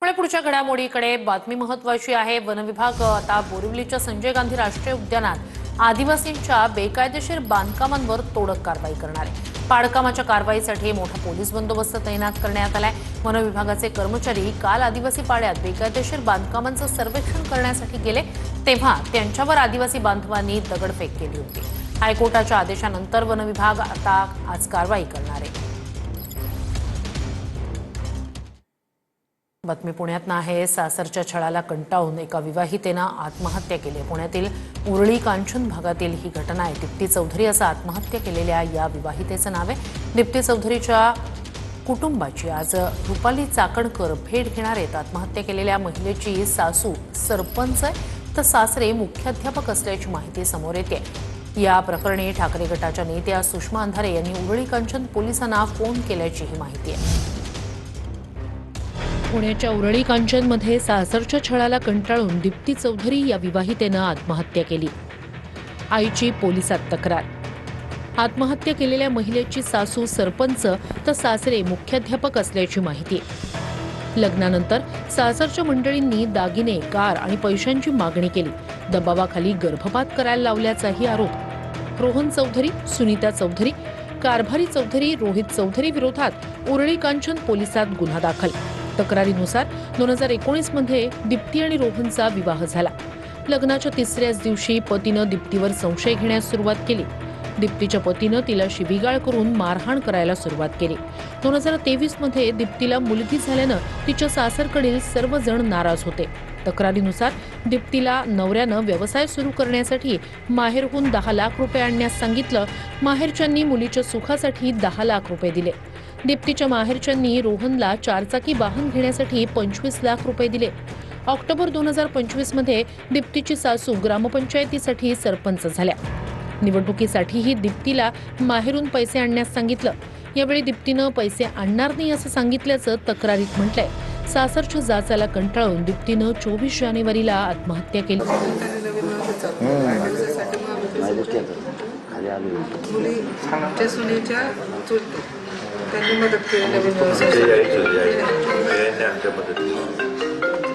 त्यामुळे पुढच्या घडामोडीकडे बातमी महत्त्वाची आहे। वन विभाग आता बोरिवलीच्या संजय गांधी राष्ट्रीय उद्यानात आदिवासींच्या बेकायदेशीर बांधकामांवर तोडक कारवाई करणार आहे। पाडकामाच्या कारवाईसाठी मोठा पोलीस बंदोबस्त तैनात करण्यात आलाय। वन विभागाचे कर्मचारी काल आदिवासी पाड्यात बेकायदेशीर बांधकामांचं सर्वेक्षण करण्यासाठी गेले तेव्हा त्यांच्यावर आदिवासी बांधवांनी दगडफेक केली होती। हायकोर्टाच्या आदेशानंतर वन विभाग आता आज कारवाई करणार आहे। बातमी पुण्यात आहे। सासरच्या छळाला कंटाळून एका विवाहितेने आत्महत्या केली। पुण्यातील उरळी कांचन भागातील ही घटना आहे। दीप्ती चौधरी असं आत्महत्या केलेल्या या विवाहितेचं नाव आहे। दीप्ती चौधरीच्या कुटुंबाची आज रुपाली चाकणकर भेट घेणार आहेत। आत्महत्या केलेल्या महिलेची सासू सरपंच आहे तर सासरे मुख्याध्यापक असल्याची माहिती समोर येते। या प्रकरणी ठाकरे गटाच्या नेत्या सुषमा अंधारे यांनी उरळी कांचन पोलिसांना फोन केल्याची ही माहिती आहे। पुण्याच्या उरळी कांचनमध्ये सासरच्या छळाला कंटाळून दीप्ती चौधरी या विवाहितेनं आत्महत्या केली। आईची पोलिसात तक्रार। आत्महत्या केलेल्या महिलेची सासू सरपंच तर सासरे मुख्याध्यापक असल्याची माहिती। लग्नानंतर सासरच्या मंडळींनी दागिने, कार आणि पैशांची मागणी केली। दबावाखाली गर्भपात करायला लावल्याचाही आरोप। रोहन चौधरी, सुनीता चौधरी, कारभारी चौधरी, रोहित चौधरी विरोधात उरळी कांचन पोलिसात गुन्हा दाखल। तक्रारीनुसार 2019 मध्ये दीप्ती आणि रोहनचा विवाह झाला। लग्नाच्या तिसऱ्याच दिवशी पतीनं दीप्तीवर संशय घेण्यास सुरुवात केली। दीप्तीच्या पतीनं तिला शिवीगाळ करून मारहाण करायला सुरुवात केली। 2023 मध्ये दीप्तीला मुलगी झाल्यानं तिच्या सासरकडील सर्वजण नाराज होते। तक्रारीनुसार दीप्तीला नवऱ्यानं व्यवसाय सुरू करण्यासाठी माहेरहून 10 लाख रुपये आणण्यास सांगितलं। माहेरच्यांनी मुलीच्या सुखासाठी 10 लाख रुपये दिले। दीप्तीच्या माहेरच्यांनी रोहनला 4 चाकी वाहन घेण्यासाठी 25 लाख रुपये दिले। ऑक्टोबर 2025 मध्ये दीप्तीची सासू ग्रामपंचायतीसाठी सरपंच झाल्या। निवडणुकीसाठीही दीप्तीला माहेरून पैसे आणण्यास सांगितलं। यावेळी दीप्तीनं पैसे आणणार नाही असं सांगितल्याचं तक्रारीत म्हटलंय। सासरच्या जाचाला कंटाळून दीप्तीनं 24 जानेवारीला आत्महत्या केली। त्यांनी मदत केली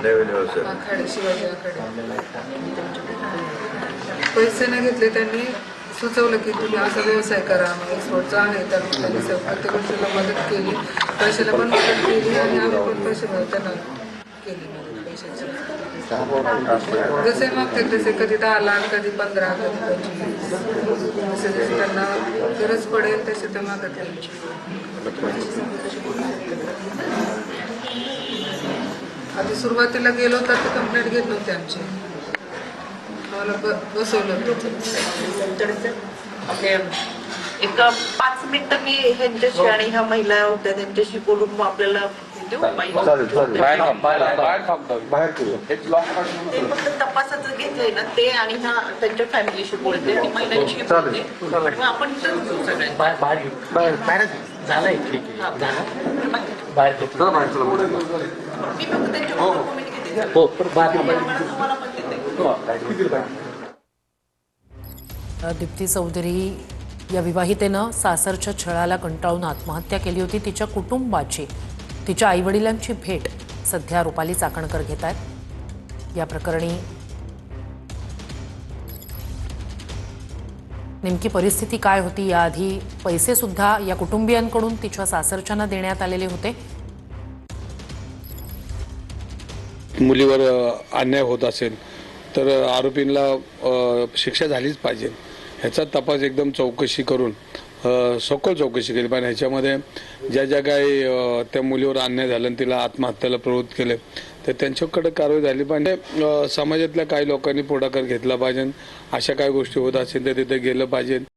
नवीन व्यवसाय शिवाजी आखाडे पैसे न घेतले। त्यांनी सुचवलं की तुम्ही असा व्यवसाय करा, एक्सपोर्टचा आहे तर त्यांनी प्रत्येक गोष्टीला मदत केली। पैशाला पण मदत केली आणि आम्ही पण पैसे त्यांना केली मदत पैशाची। जसे मागते तसे कधी 10 लाख, कधी 15, कधी 25, जसे जसे त्यांना गरज पडेल तसे ते मागत येईल। आधी सुरुवातीला गेलो तर ते कंप्लेंट घेत नव्हते आमची, आम्हाला बसवलं एक 5 मिनिटं मी ह्यांच्याशी आणि ह्या महिला होत्या त्यांच्याशी बोलून मग आपल्याला फक्त तपासाचं घेतलंय ना ते आणि ह्या त्यांच्या फॅमिलीशी बोलते आणि महिलांशी बोलते। आपण झालंय ठीक आहे बाहेर मी फक्त दीप्ती चौधरी या विवाहितेनं सासरच्या छळाला कंटाळून आत्महत्या केली होती। तिच्या कुटुंबाची, तिच्या आईवडिलांची भेट सध्या रुपाली चाकणकर घेत आहेत। या प्रकरणी नेमकी परिस्थिती काय होती, याआधी पैसे सुद्धा या कुटुंबियांकडून तिच्या सासरच्यांना देण्यात आलेले होते। मुलीवर अन्याय होत असेल तर आरोपींना शिक्षा झालीच पाहिजे। ह्याचा तपास एकदम चौकशी करून सखोल चौकशी केली पाहिजे। ह्याच्यामध्ये ज्या ज्या काही त्या मुलीवर अन्याय झाला आणि तिला आत्महत्येला प्रवृत्त केले तर त्यांच्याकडे कारवाई झाली पाहिजे। समाजातल्या काही लोकांनी पुढाकार घेतला पाहिजे। अशा काही गोष्टी होत असेल तर तिथे गेलं पाहिजे।